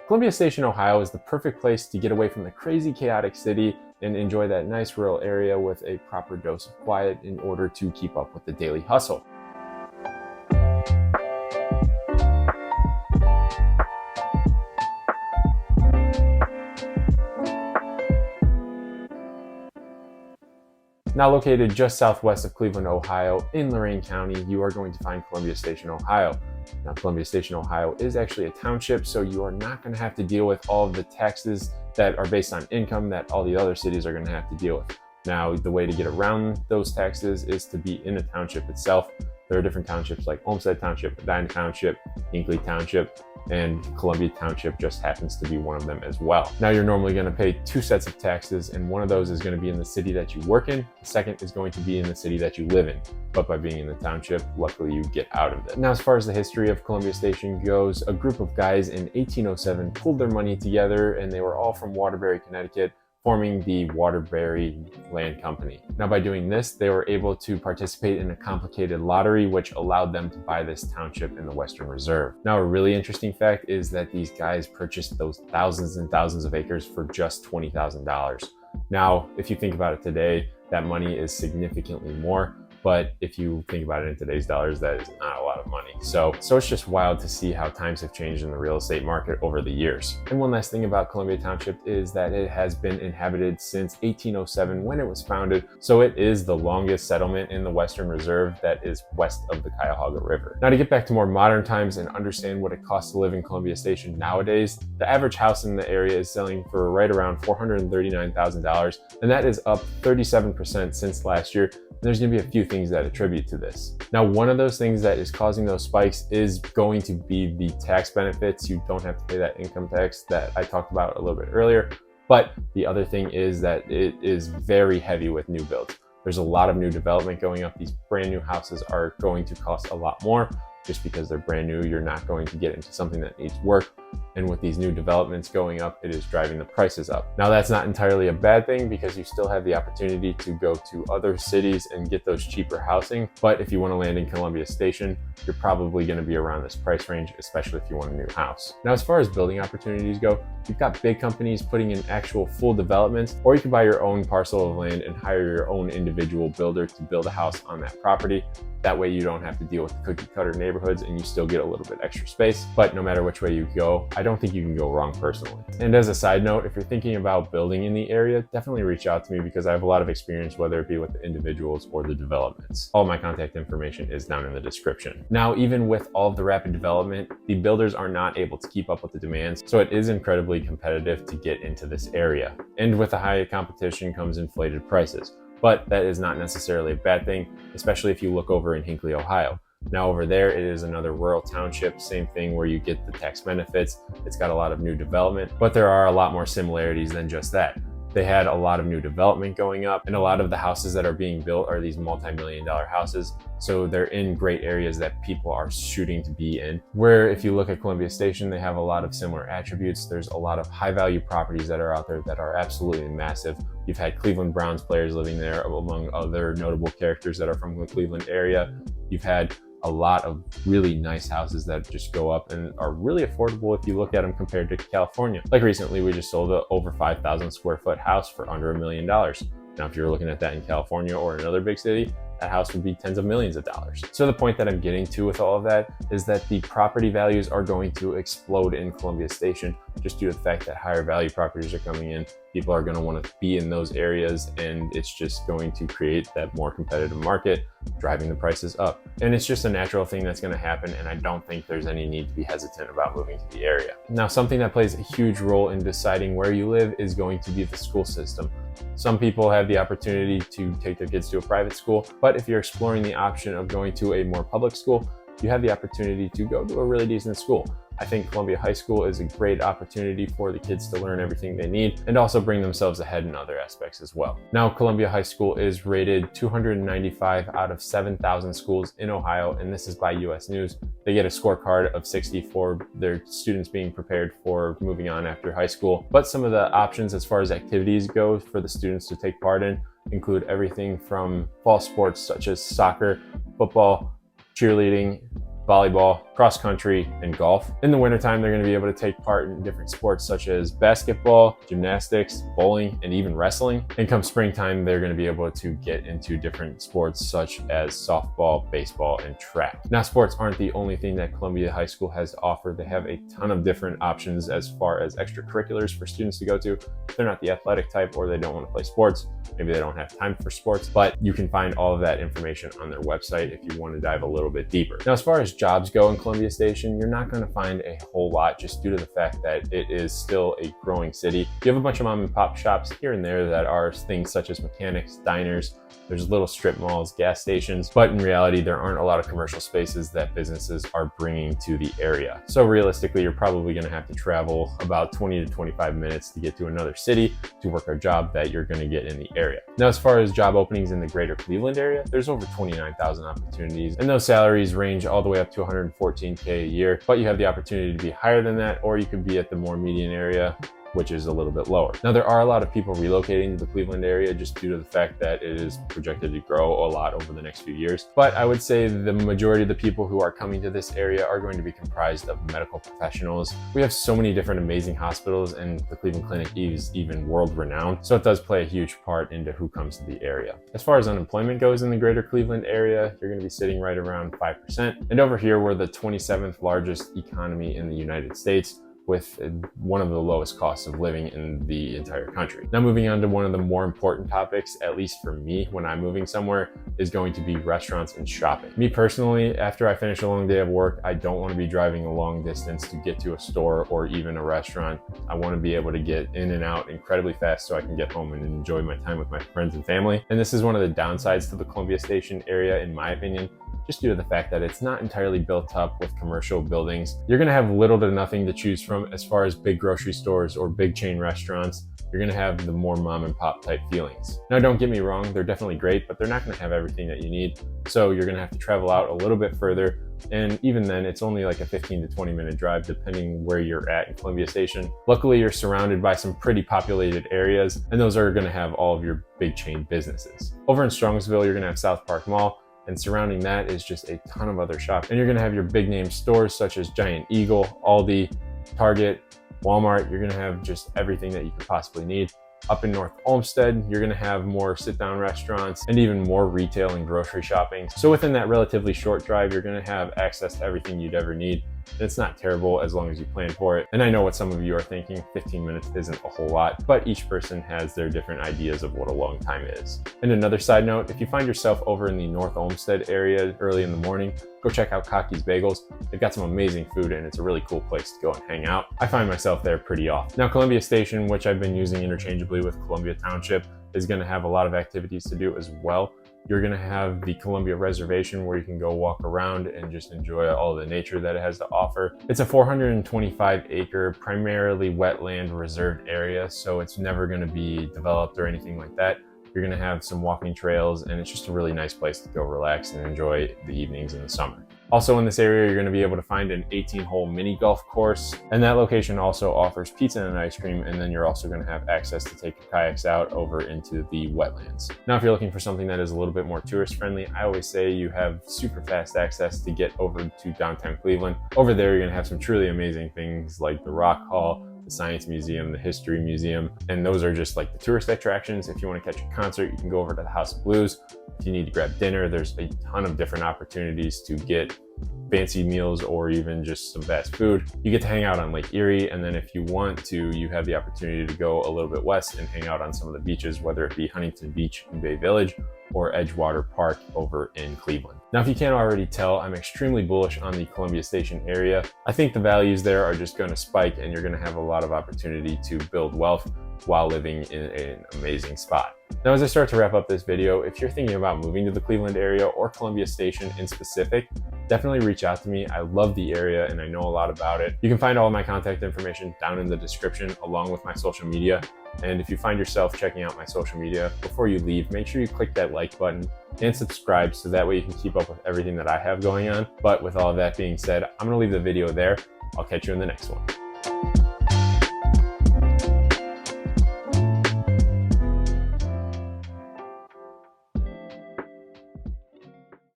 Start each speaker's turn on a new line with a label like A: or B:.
A: Columbia Station, Ohio is the perfect place to get away from the crazy, chaotic city and enjoy that nice rural area with a proper dose of quiet in order to keep up with the daily hustle. Now located just southwest of Cleveland, Ohio, in Lorain County, you are going to find Columbia Station, Ohio. Now, Columbia Station, Ohio is actually a township, so you are not going to have to deal with all of the taxes that are based on income that all the other cities are going to have to deal with. Now, the way to get around those taxes is to be in a township itself. There are different townships like Olmsted Township, Medina Township, Hinckley Township, and Columbia Township just happens to be one of them as well. Now, you're normally going to pay 2 sets of taxes, and one of those is going to be in the city that you work in. The second is going to be in the city that you live in. But by being in the township, luckily you get out of it. Now, as far as the history of Columbia Station goes, a group of guys in 1807 pulled their money together, and they were all from Waterbury, Connecticut, forming the Waterbury Land Company. Now, by doing this, they were able to participate in a complicated lottery, which allowed them to buy this township in the Western Reserve. Now, a really interesting fact is that these guys purchased those thousands and thousands of acres for just $20,000. Now, if you think about it today, that money is significantly more. But if you think about it in today's dollars, that is not a lot of money. So it's just wild to see how times have changed in the real estate market over the years. And one last thing about Columbia Township is that it has been inhabited since 1807 when it was founded. So it is the longest settlement in the Western Reserve that is west of the Cuyahoga River. Now, to get back to more modern times and understand what it costs to live in Columbia Station nowadays, the average house in the area is selling for right around $439,000, and that is up 37% since last year. There's going to be a few things that attribute to this. Now, one of those things that is causing those spikes is going to be the tax benefits. You don't have to pay that income tax that I talked about a little bit earlier. But the other thing is that it is very heavy with new builds. There's a lot of new development going up. These brand new houses are going to cost a lot more. Just because they're brand new, you're not going to get into something that needs work. And with these new developments going up, it is driving the prices up. Now, that's not entirely a bad thing because you still have the opportunity to go to other cities and get those cheaper housing. But if you want to land in Columbia Station, you're probably going to be around this price range, especially if you want a new house. Now, as far as building opportunities go, you've got big companies putting in actual full developments, or you can buy your own parcel of land and hire your own individual builder to build a house on that property. That way you don't have to deal with the cookie cutter neighborhoods and you still get a little bit extra space. But no matter which way you go, I don't think you can go wrong personally. And as a side note, if you're thinking about building in the area, definitely reach out to me because I have a lot of experience, whether it be with the individuals or the developments. All my contact information is down in the description. Now, even with all of the rapid development, the builders are not able to keep up with the demands. So it is incredibly competitive to get into this area. And with the high competition comes inflated prices. But that is not necessarily a bad thing, especially if you look over in Hinckley, Ohio. Now over there, it is another rural township, same thing where you get the tax benefits. It's got a lot of new development, but there are a lot more similarities than just that. They had a lot of new development going up, and a lot of the houses that are being built are these multi-million-dollar houses. So they're in great areas that people are shooting to be in. Where if you look at Columbia Station, they have a lot of similar attributes. There's a lot of high-value properties that are out there that are absolutely massive. You've had Cleveland Browns players living there, among other notable characters that are from the Cleveland area. You've had a lot of really nice houses that just go up and are really affordable if you look at them compared to California. Like recently, we just sold a over 5,000 square foot house for under $1 million. Now, if you're looking at that in California or another big city, that house would be tens of millions of dollars. So the point that I'm getting to with all of that is that the property values are going to explode in Columbia Station just due to the fact that higher value properties are coming in. People are going to want to be in those areas, and it's just going to create that more competitive market, driving the prices up. And it's just a natural thing that's going to happen, and I don't think there's any need to be hesitant about moving to the area. Now, something that plays a huge role in deciding where you live is going to be the school system. Some people have the opportunity to take their kids to a private school, but if you're exploring the option of going to a more public school, you have the opportunity to go to a really decent school. I think Columbia High School is a great opportunity for the kids to learn everything they need and also bring themselves ahead in other aspects as well. Now, Columbia High School is rated 295 out of 7,000 schools in Ohio, and this is by US News. They get a scorecard of 60 for their students being prepared for moving on after high school. But some of the options as far as activities go for the students to take part in include everything from fall sports such as soccer, football, cheerleading, volleyball, cross country, and golf. In the wintertime, they're going to be able to take part in different sports such as basketball, gymnastics, bowling, and even wrestling. And come springtime, they're going to be able to get into different sports such as softball, baseball, and track. Now, sports aren't the only thing that Columbia High School has to offer. They have a ton of different options as far as extracurriculars for students to go to. If they're not the athletic type or they don't want to play sports, maybe they don't have time for sports, but you can find all of that information on their website if you want to dive a little bit deeper. Now, as far as jobs go in Columbia Station, you're not going to find a whole lot just due to the fact that it is still a growing city. You have a bunch of mom and pop shops here and there that are things such as mechanics, diners, there's little strip malls, gas stations, but in reality, there aren't a lot of commercial spaces that businesses are bringing to the area. So realistically, you're probably going to have to travel about 20 to 25 minutes to get to another city to work a job that you're going to get in the area. Now, as far as job openings in the greater Cleveland area, there's over 29,000 opportunities, and those salaries range all the way up to $114K a year, but you have the opportunity to be higher than that, or you could be at the more median area, which is a little bit lower. Now, there are a lot of people relocating to the Cleveland area just due to the fact that it is projected to grow a lot over the next few years. But I would say the majority of the people who are coming to this area are going to be comprised of medical professionals. We have so many different amazing hospitals, and the Cleveland Clinic is even world renowned. So it does play a huge part into who comes to the area. As far as unemployment goes in the greater Cleveland area, you're going to be sitting right around 5%. And over here, we're the 27th largest economy in the United States, with one of the lowest costs of living in the entire country. Now, moving on to one of the more important topics, at least for me when I'm moving somewhere, is going to be restaurants and shopping. Me personally, after I finish a long day of work, I don't want to be driving a long distance to get to a store or even a restaurant. I want to be able to get in and out incredibly fast so I can get home and enjoy my time with my friends and family. And this is one of the downsides to the Columbia Station area, in my opinion, just due to the fact that it's not entirely built up with commercial buildings. You're gonna have little to nothing to choose from as far as big grocery stores or big chain restaurants. You're gonna have the more mom and pop type feelings. Now, don't get me wrong, they're definitely great, but they're not gonna have everything that you need. So you're gonna have to travel out a little bit further. And even then, it's only like a 15 to 20 minute drive, depending where you're at in Columbia Station. Luckily, you're surrounded by some pretty populated areas, and those are gonna have all of your big chain businesses. Over in Strongsville, you're gonna have South Park Mall, and surrounding that is just a ton of other shops. And you're gonna have your big name stores such as Giant Eagle, Aldi, Target, Walmart. You're gonna have just everything that you could possibly need. Up in North Olmsted, you're gonna have more sit-down restaurants and even more retail and grocery shopping. So within that relatively short drive, you're gonna have access to everything you'd ever need. And it's not terrible as long as you plan for it. And I know what some of you are thinking, 15 minutes isn't a whole lot, but each person has their different ideas of what a long time is. And another side note, if you find yourself over in the North Olmsted area early in the morning, go check out Cocky's Bagels. They've got some amazing food and it's a really cool place to go and hang out. I find myself there pretty often. Now, Columbia Station, which I've been using interchangeably with Columbia Township, is gonna have a lot of activities to do as well. You're gonna have the Columbia Reservation where you can go walk around and just enjoy all the nature that it has to offer. It's a 425 acre, primarily wetland reserved area, so it's never gonna be developed or anything like that. You're gonna have some walking trails, and it's just a really nice place to go relax and enjoy the evenings in the summer. Also in this area, you're gonna be able to find an 18-hole mini golf course, and that location also offers pizza and ice cream, and then you're also gonna have access to take your kayaks out over into the wetlands. Now, if you're looking for something that is a little bit more tourist-friendly, I always say you have super fast access to get over to downtown Cleveland. Over there, you're gonna have some truly amazing things like the Rock Hall, the Science Museum, the History Museum, and those are just like the tourist attractions. If you want to catch a concert, you can go over to the House of Blues. If you need to grab dinner, there's a ton of different opportunities to get fancy meals or even just some fast food. You get to hang out on Lake Erie, and then if you want to, you have the opportunity to go a little bit west and hang out on some of the beaches, whether it be Huntington Beach in Bay Village or Edgewater Park over in Cleveland. Now, if you can't already tell, I'm extremely bullish on the Columbia Station area. I think the values there are just going to spike, and you're going to have a lot of opportunity to build wealth while living in an amazing spot. Now, as I start to wrap up this video, if you're thinking about moving to the Cleveland area or Columbia Station in specific, definitely reach out to me. I love the area and I know a lot about it. You can find all of my contact information down in the description along with my social media. And if you find yourself checking out my social media, before you leave, make sure you click that like button and subscribe so that way you can keep up with everything that I have going on. But with all of that being said, I'm gonna leave the video there. I'll catch you in the next one.